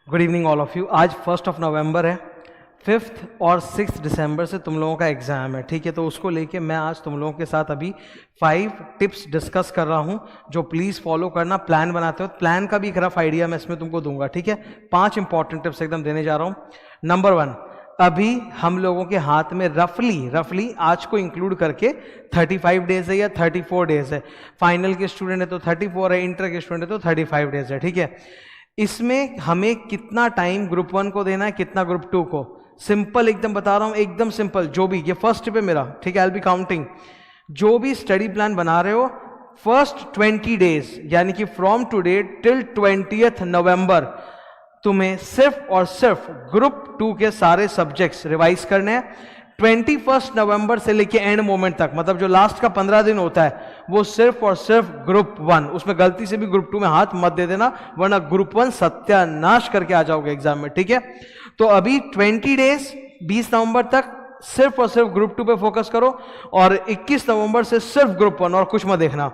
Good evening all of you. आज 1 नवंबर है। 5 और 6 दिसंबर से तुम लोगों का एग्ज़ाम है, ठीक है। तो उसको लेके मैं आज तुम लोगों के साथ अभी 5 टिप्स डिस्कस कर रहा हूं जो प्लीज़ फॉलो करना। प्लान बनाते हो, प्लान का भी एक रफ आइडिया मैं इसमें तुमको दूंगा, ठीक है। 5 इंपॉर्टेंट टिप्स एकदम देने जा रहा हूं। नंबर 1, अभी हम लोगों के हाथ में रफली आज को इंक्लूड करके 35 डेज है या 34 डेज है। फाइनल के स्टूडेंट है तो 34 है, इंटर के स्टूडेंट है तो 35 डेज है, ठीक है। इसमें हमें कितना टाइम ग्रुप 1 को देना है, कितना ग्रुप 2 को, सिंपल एकदम बता रहा हूं, एकदम सिंपल। जो भी ये फर्स्ट टिप है मेरा, ठीक है, आई विल बी काउंटिंग। जो भी स्टडी प्लान बना रहे हो, फर्स्ट 20 डेज यानी कि फ्रॉम टुडे टिल 20th नवंबर तुम्हें सिर्फ और सिर्फ ग्रुप 2 के सारे सब्जेक्ट्स रिवाइज करने हैं। 21 नवंबर से लेके एंड मोमेंट तक, मतलब जो लास्ट का 15 दिन होता है, वो सिर्फ और सिर्फ ग्रुप 1। उसमें गलती से भी ग्रुप 2 में हाथ मत दे देना, वरना ग्रुप 1 सत्यानाश करके आ जाओगे एग्जाम में, ठीक है। तो अभी 20 डेज 20 नवंबर तक सिर्फ और सिर्फ ग्रुप 2 पे फोकस करो, और 21 नवंबर से सिर्फ ग्रुप 1 और कुछ मत देखना।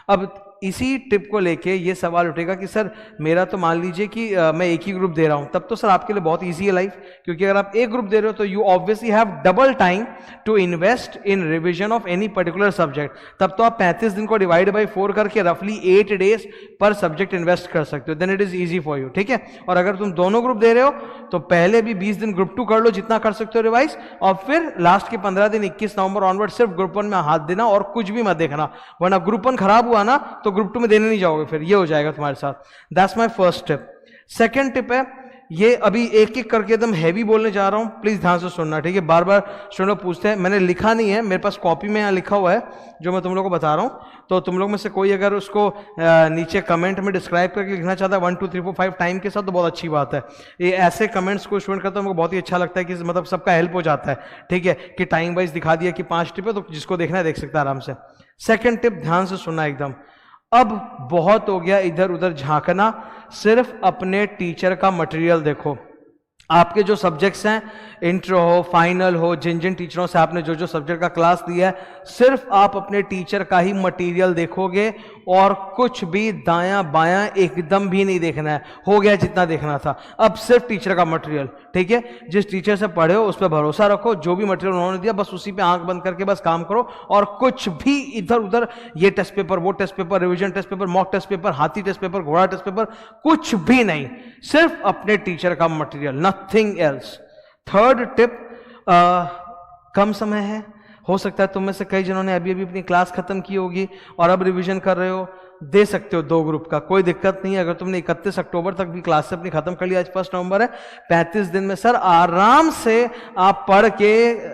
अब इसी टिप को लेके ये सवाल उठेगा कि सर मेरा तो मान लीजिए कि मैं एक ही ग्रुप दे रहा हूं, तब तो सर आपके लिए बहुत इजी है लाइफ, क्योंकि अगर आप एक ग्रुप दे रहे हो तो you obviously have double time to invest in revision of any particular subject. तब तो आप 35 दिन को डिवाइड बाई 4 करके रफली 8 डेज पर सब्जेक्ट इन्वेस्ट कर सकते हो। Then it is easy for you, ठीक है। और अगर तुम दोनों ग्रुप दे रहे हो तो पहले भी 20 दिन ग्रुप 2 कर लो, जितना कर सकते हो रिवाइज, और फिर लास्ट के 15 दिन 21 नवंबर ऑनवर्ड सिर्फ ग्रुप 1 में हाथ देना और कुछ भी मत देखना, वरना ग्रुप 1 खराब हुआ ना तो ग्रुप 2 में देने नहीं जाओगे, फिर ये हो जाएगा तुम्हारे साथ। That's my first tip. Second tip है, ये अभी एक एक करके एकदम हैवी बोलने जा रहा हूं, प्लीज ध्यान से सुनना, ठीक है। बार बार स्टूडेंट पूछते हैं, मैंने लिखा नहीं है, मेरे पास कॉपी में यहाँ लिखा हुआ है जो मैं तुम लोगों को बता रहा हूं। तो तुम लोग में से कोई अगर उसको नीचे कमेंट में डिस्क्राइब करके लिखना चाहता है 1 2 3 4 5 टाइम के साथ, तो बहुत अच्छी बात है। ये ऐसे कमेंट्स को स्टूडेंट करता है, मुझे बहुत ही अच्छा लगता है कि मतलब सबका हेल्प हो जाता है, ठीक है, कि टाइम वाइज दिखा दिया कि 5 टिप है, तो जिसको देखना है देख सकता है आराम से। सेकेंड टिप, ध्यान से सुनना एकदम। अब बहुत हो गया इधर उधर झांकना, सिर्फ अपने टीचर का मटेरियल देखो। आपके जो सब्जेक्ट्स हैं, इंट्रो हो, फाइनल हो, जिन जिन टीचरों से आपने जो जो सब्जेक्ट का क्लास दिया है, सिर्फ आप अपने टीचर का ही मटेरियल देखोगे और कुछ भी दायां बायां एकदम भी नहीं देखना है। हो गया जितना देखना था, अब सिर्फ टीचर का मटेरियल, ठीक है। जिस टीचर से पढ़े हो उस पर भरोसा रखो, जो भी मटेरियल उन्होंने दिया बस उसी पे आंख बंद करके बस काम करो, और कुछ भी इधर उधर ये टेस्ट पेपर, वो test paper, revision test paper, mock test paper, हाथी टेस्ट पेपर, घोड़ा टेस्ट पेपर, कुछ भी नहीं, सिर्फ अपने टीचर का material, nothing else. Third tip, कम समय है, हो सकता है तुम में से कई जनों ने अभी अभी अपनी क्लास खत्म की होगी और अब रिवीजन कर रहे हो, दे सकते हो 2 ग्रुप का, कोई दिक्कत नहीं है। अगर तुमने 31 अक्टूबर तक भी क्लास से अपनी खत्म कर लिया, आज 1 नवंबर है, 35 दिन में सर आराम से आप पढ़ के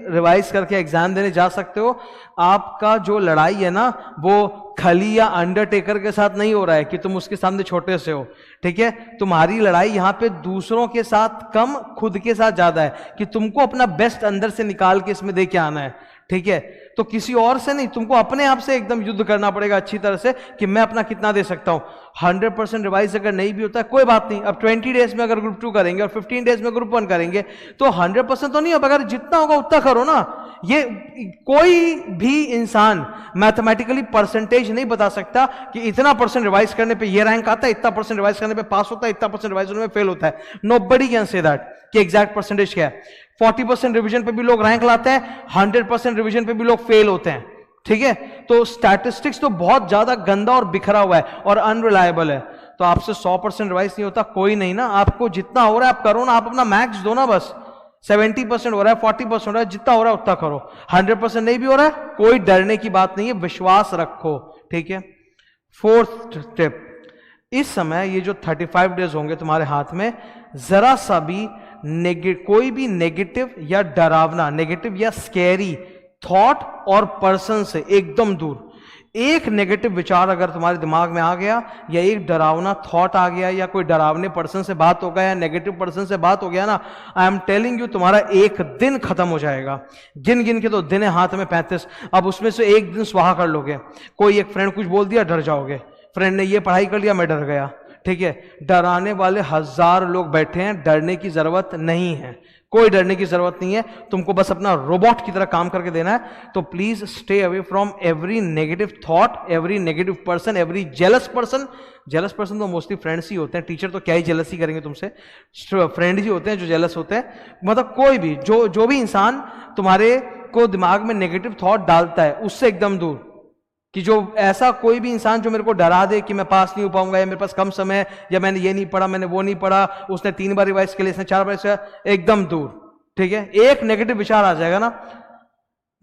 रिवाइज करके एग्जाम देने जा सकते हो। आपका जो लड़ाई है ना, वो खली या अंडरटेकर के साथ नहीं हो रहा है कि तुम उसके सामने छोटे से हो, ठीक है। तुम्हारी लड़ाई यहां पे दूसरों के साथ कम, खुद के साथ ज्यादा है, कि तुमको अपना बेस्ट अंदर से निकाल के इसमें दे के आना है, ठीक है। तो किसी और से नहीं, तुमको अपने आप से एकदम युद्ध करना पड़ेगा अच्छी तरह से कि मैं अपना कितना दे सकता हूं। 100% रिवाइज अगर नहीं भी होता है कोई बात नहीं, अब 20 डेज में अगर ग्रुप 2 करेंगे और 15 डेज में ग्रुप 1 करेंगे तो 100% तो नहीं होगा, अगर जितना होगा उतना करो ना। ये कोई भी इंसान मैथमेटिकली परसेंटेज नहीं बता सकता कि इतना परसेंट रिवाइज करने पे ये रैंक आता है, इतना परसेंट रिवाइज करने पे पास होता है, इतना परसेंट रिवाइज करने में फेल होता है। नोबडी कैन से दैट कि एग्जैक्ट परसेंटेज क्या है। 40% रिवीजन पे भी लोग रैंक लाते हैं, 100% रिवीजन पे भी लोग फेल होते हैं, ठीक है। तो स्टैटिस्टिक्स तो बहुत ज्यादा गंदा और बिखरा हुआ है और अनरिलायबल है। तो आपसे 100% रिवाइज नहीं होता, कोई नहीं ना, आपको जितना हो रहा है आप करो ना, आप अपना मैक्स दो ना, बस 70% हो रहा है, 40% हो रहा है, जितना हो रहा है उतना करो। 100% नहीं भी हो रहा है, कोई डरने की बात नहीं है, विश्वास रखो, ठीक है। फोर्थ टिप, इस समय ये जो 35 डेज होंगे तुम्हारे हाथ में, जरा सा भी कोई भी नेगेटिव या डरावना, नेगेटिव या स्कैरी थॉट और पर्सन से एकदम दूर। एक नेगेटिव विचार अगर तुम्हारे दिमाग में आ गया, या एक डरावना थॉट आ गया, या कोई डरावने पर्सन से बात हो गया, या नेगेटिव पर्सन से बात हो गया ना, आई एम टेलिंग यू, तुम्हारा एक दिन खत्म हो जाएगा। गिन गिन के तो दिन है हाथ में 35, अब उसमें से एक दिन स्वाहा कर लोगे। कोई एक फ्रेंड कुछ बोल दिया, डर जाओगे, फ्रेंड ने ये पढ़ाई कर लिया, मैं डर गया, ठीक है, डराने वाले 1000 लोग बैठे हैं, डरने की जरूरत नहीं है, कोई डरने की जरूरत नहीं है, तुमको बस अपना रोबोट की तरह काम करके देना है। तो please stay away from every negative thought, every negative person, every jealous person. Jealous person तो मोस्टली फ्रेंड्स ही होते हैं, टीचर तो क्या ही जेलस ही करेंगे तुमसे, फ्रेंड्स ही होते हैं जो जेलस होते हैं। मतलब कोई भी जो भी इंसान तुम्हारे को दिमाग में नेगेटिव थॉट डालता है उससे एकदम दूर। कि जो ऐसा कोई भी इंसान जो मेरे को डरा दे कि मैं पास नहीं हो पाऊंगा, या मेरे पास कम समय है, या मैंने ये नहीं पढ़ा, मैंने वो नहीं पढ़ा, उसने 3 बार रिवाइज के लिए, इसने 4 बार रिवाइज किया, एकदम दूर। ठीक है, एक नेगेटिव विचार आ जाएगा ना,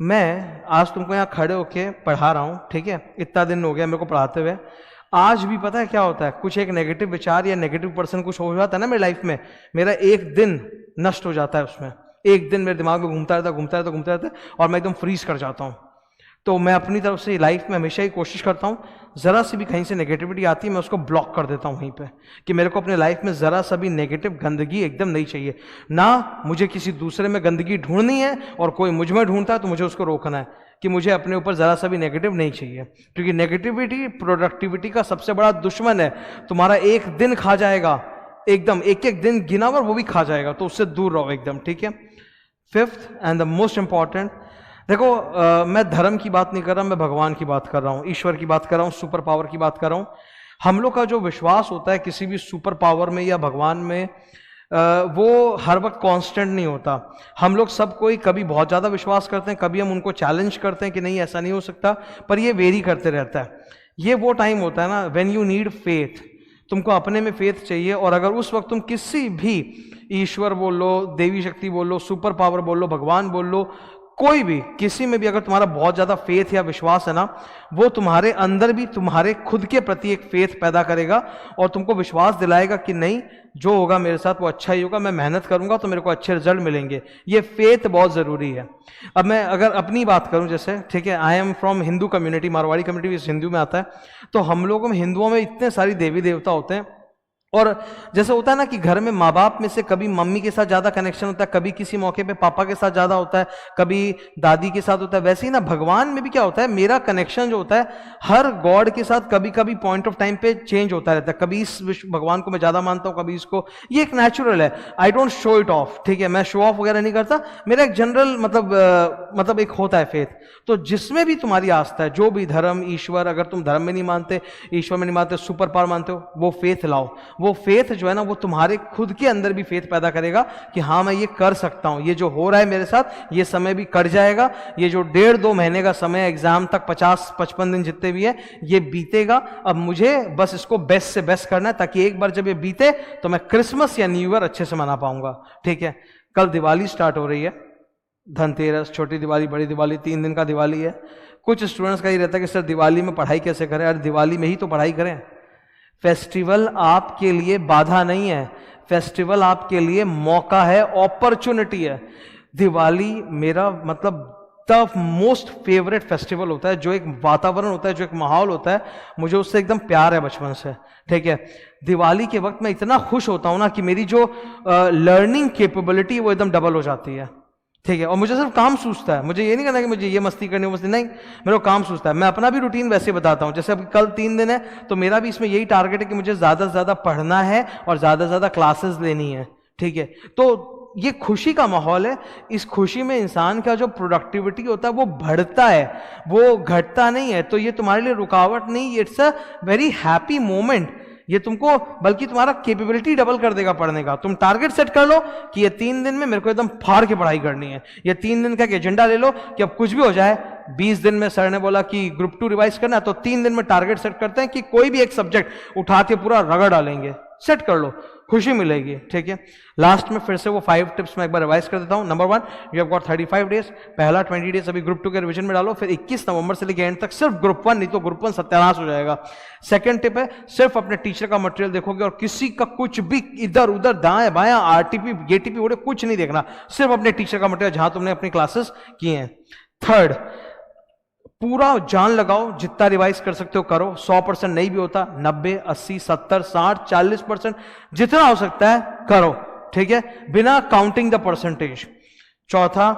मैं आज तुमको यहाँ खड़े होके पढ़ा रहा हूं, ठीक है, इतना दिन हो गया मेरे को पढ़ाते हुए, आज भी पता है क्या होता है, कुछ एक नेगेटिव विचार या नेगेटिव पर्सन कुछ हो जाता है ना मेरी लाइफ में, मेरा एक दिन नष्ट हो जाता है उसमें, एक दिन मेरे दिमाग में घूमता रहता है और मैं एकदम फ्रीज कर जाता हूं। तो मैं अपनी तरफ से लाइफ में हमेशा ही कोशिश करता हूँ, ज़रा सी भी कहीं से नेगेटिविटी आती है मैं उसको ब्लॉक कर देता हूँ वहीं पे, कि मेरे को अपने लाइफ में ज़रा सा भी नेगेटिव गंदगी एकदम नहीं चाहिए। ना मुझे किसी दूसरे में गंदगी ढूंढनी है और कोई मुझ में ढूंढता है तो मुझे उसको रोकना है, कि मुझे अपने ऊपर ज़रा सा भी नेगेटिव नहीं चाहिए, क्योंकि नेगेटिविटी प्रोडक्टिविटी का सबसे बड़ा दुश्मन है। तुम्हारा एक दिन खा जाएगा, एकदम एक दिन गिना हुआ वो भी खा जाएगा, तो उससे दूर रहो एकदम। ठीक है, 5th and the most important, देखो मैं धर्म की बात नहीं कर रहा, मैं भगवान की बात कर रहा हूँ, ईश्वर की बात कर रहा हूँ, सुपर पावर की बात कर रहा हूँ। हम लोग का जो विश्वास होता है किसी भी सुपर पावर में या भगवान में, वो हर वक्त कांस्टेंट नहीं होता। हम लोग सब कोई कभी बहुत ज़्यादा विश्वास करते हैं, कभी हम उनको चैलेंज करते हैं कि नहीं ऐसा नहीं हो सकता, पर ये वेरी करते रहता है। ये वो टाइम होता है ना व्हेन यू नीड फेथ, तुमको अपने में फेथ चाहिए, और अगर उस वक्त तुम किसी भी ईश्वर बोल लो, देवी शक्ति बोल लो, सुपर पावर बोल लो, भगवान बोल लो, कोई भी किसी में भी अगर तुम्हारा बहुत ज्यादा फेथ या विश्वास है ना, वो तुम्हारे अंदर भी तुम्हारे खुद के प्रति एक फेथ पैदा करेगा और तुमको विश्वास दिलाएगा कि नहीं जो होगा मेरे साथ वो अच्छा ही होगा, मैं मेहनत करूंगा तो मेरे को अच्छे रिजल्ट मिलेंगे। ये फेथ बहुत जरूरी है। अब मैं अगर अपनी बात करूं, जैसे ठीक है, I am from Hindu community, Marwari community इस हिंदू में आता है, तो हम लोगों में हिंदुओं में इतने सारी देवी देवता होते हैं, और जैसे होता है ना कि घर में माँ बाप में से कभी मम्मी के साथ ज्यादा कनेक्शन होता है, कभी किसी मौके पे पापा के साथ ज्यादा होता है, कभी दादी के साथ होता है, वैसे ही ना भगवान में भी क्या होता है, मेरा कनेक्शन जो होता है हर गॉड के साथ कभी कभी पॉइंट ऑफ टाइम पे चेंज होता रहता है, कभी इस भगवान को मैं ज्यादा मानता हूँ, कभी इसको, ये एक नेचुरल है, I don't show it of. ठीक है, मैं शो ऑफ वगैरह नहीं करता, मेरा एक जनरल मतलब एक होता है फेथ। तो जिसमें भी तुम्हारी आस्था है, जो भी धर्म, ईश्वर, अगर तुम धर्म में नहीं मानते, ईश्वर में नहीं मानते, सुपर पावर मानते हो, वो फेथ लाओ। वो फेथ जो है ना, वो तुम्हारे खुद के अंदर भी फेथ पैदा करेगा कि हाँ मैं ये कर सकता हूं, ये जो हो रहा है मेरे साथ, ये समय भी कट जाएगा, ये जो 1.5-2 महीने का समय एग्जाम तक 50-55 दिन जितने भी है ये बीतेगा, अब मुझे बस इसको बेस्ट से बेस्ट करना है, ताकि एक बार जब ये बीते तो मैं क्रिसमस या न्यू ईयर अच्छे से मना पाऊंगा। ठीक है, कल दिवाली स्टार्ट हो रही है, धनतेरस, छोटी दिवाली, बड़ी दिवाली, 3 दिन का दिवाली है। कुछ स्टूडेंट्स का ही रहता है कि सर दिवाली में पढ़ाई कैसे करें, अरे दिवाली में ही तो पढ़ाई करें। फेस्टिवल आपके लिए बाधा नहीं है, फेस्टिवल आपके लिए मौका है, अपॉर्चुनिटी है। दिवाली मेरा मतलब द मोस्ट फेवरेट फेस्टिवल होता है, जो एक वातावरण होता है, जो एक माहौल होता है, मुझे उससे एकदम प्यार है बचपन से। ठीक है, दिवाली के वक्त मैं इतना खुश होता हूं ना कि मेरी जो लर्निंग कैपेबिलिटी वो एकदम डबल हो जाती है। ठीक है, और मुझे सिर्फ काम सूझता है, मुझे ये नहीं करना कि मुझे ये मस्ती करनी, मस्ती नहीं, मेरे को काम सूझता है। मैं अपना भी रूटीन वैसे बताता हूँ, जैसे अब कल 3 दिन है तो मेरा भी इसमें यही टारगेट है कि मुझे ज्यादा से ज्यादा पढ़ना है और ज्यादा से ज्यादा क्लासेस लेनी है। ठीक है, तो ये खुशी का माहौल है, इस खुशी में इंसान का जो प्रोडक्टिविटी होता है वो बढ़ता है, वो घटता नहीं है। तो ये तुम्हारे लिए रुकावट नहीं, it's a very happy moment. ये तुमको बल्कि तुम्हारा कैपेबिलिटी डबल कर देगा पढ़ने का। तुम टारगेट सेट कर लो कि ये 3 दिन में मेरे को एकदम फाड़ के पढ़ाई करनी है। ये 3 दिन का एक एजेंडा ले लो कि अब कुछ भी हो जाए, 20 दिन में सर ने बोला कि ग्रुप 2 रिवाइज करना है, तो 3 दिन में टारगेट सेट करते हैं कि कोई भी एक सब्जेक्ट उठा के पूरा रगड़ डालेंगे। सेट कर लो, खुशी मिलेगी। ठीक है, लास्ट में फिर से वो 5 टिप्स मैं एक बार रिवाइज कर देता हूं। Number 1, you have got 35 days. पहला 20 डेज अभी ग्रुप 2 के रिवीजन में डालो, फिर 21 नवंबर से लेकर एंड तक सिर्फ ग्रुप 1, नहीं तो ग्रुप 1 सत्यानाश हो जाएगा। सेकंड टिप है, सिर्फ अपने टीचर का मटेरियल देखोगे और किसी का कुछ भी इधर उधर दाएं बायां आरटीपी गेटीपी वोड़े कुछ नहीं देखना, सिर्फ अपने टीचर का मटेरियल जहां तुमने अपनी क्लासेस की हैं। थर्ड, पूरा जान लगाओ, जितना रिवाइज कर सकते हो करो। 100% नहीं भी होता, 90, 80, 70, 60, 40% जितना हो सकता है करो। ठीक है, बिना काउंटिंग द परसेंटेज। चौथा,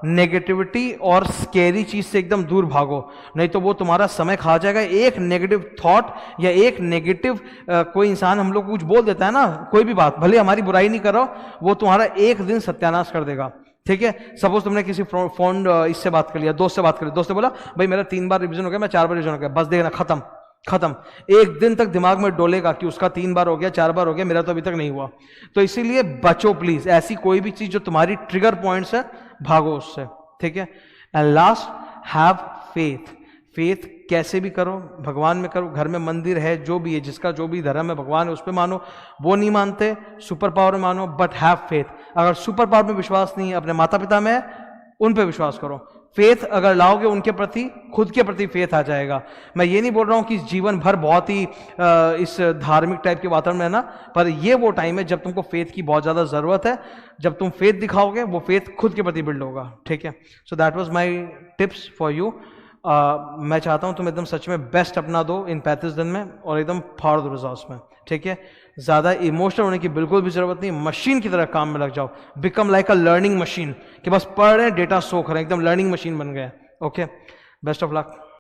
नेगेटिविटी और स्केरी चीज से एकदम दूर भागो, नहीं तो वो तुम्हारा समय खा जाएगा। एक नेगेटिव थॉट या एक नेगेटिव कोई इंसान हम लोग को कुछ बोल देता है ना, कोई भी बात, भले हमारी बुराई नहीं कर रहा हो, वो तुम्हारा एक दिन सत्यानाश कर देगा। ठीक है, सपोज तुमने किसी फोन इससे बात कर लिया, दोस्त से बात कर लिया, दोस्त ने बोला भाई मेरा 3 बार रिवीजन हो गया, मैं 4 बार रिवीजन हो गया, बस देखना खत्म खत्म। एक दिन तक दिमाग में डोलेगा कि उसका 3 बार हो गया, 4 बार हो गया, मेरा तो अभी तक नहीं हुआ। तो इसीलिए बचो प्लीज, ऐसी कोई भी चीज जो तुम्हारी ट्रिगर पॉइंट्स है, भागो उससे। ठीक है, and last, have faith. Faith कैसे भी करो, भगवान में करो, घर में मंदिर है, जो भी है, जिसका जो भी धर्म है, भगवान है उस पर मानो, वो नहीं मानते सुपर पावर में मानो, बट हैव फेथ। अगर सुपर पावर में विश्वास नहीं है, अपने माता पिता में है, उन पे विश्वास करो। फेथ अगर लाओगे उनके प्रति, खुद के प्रति फेथ आ जाएगा। मैं ये नहीं बोल रहा हूं कि जीवन भर बहुत ही इस धार्मिक टाइप के वातावरण में है ना, पर ये वो टाइम है जब तुमको फेथ की बहुत ज्यादा जरूरत है। जब तुम फेथ दिखाओगे, वो फेथ खुद के प्रति बिल्ड होगा। ठीक है, so that was my tips for you. मैं चाहता हूं तुम एकदम सच में बेस्ट अपना दो इन 35 दिन में, और एकदम फाड़ दो रिजल्ट्स में। ठीक है, ज्यादा इमोशनल होने की बिल्कुल भी जरूरत नहीं, मशीन की तरह काम में लग जाओ। Become like a learning machine, कि बस पढ़ रहे हैं, डेटा सोख रहे हैं, एकदम लर्निंग मशीन बन गए। Okay, best of luck.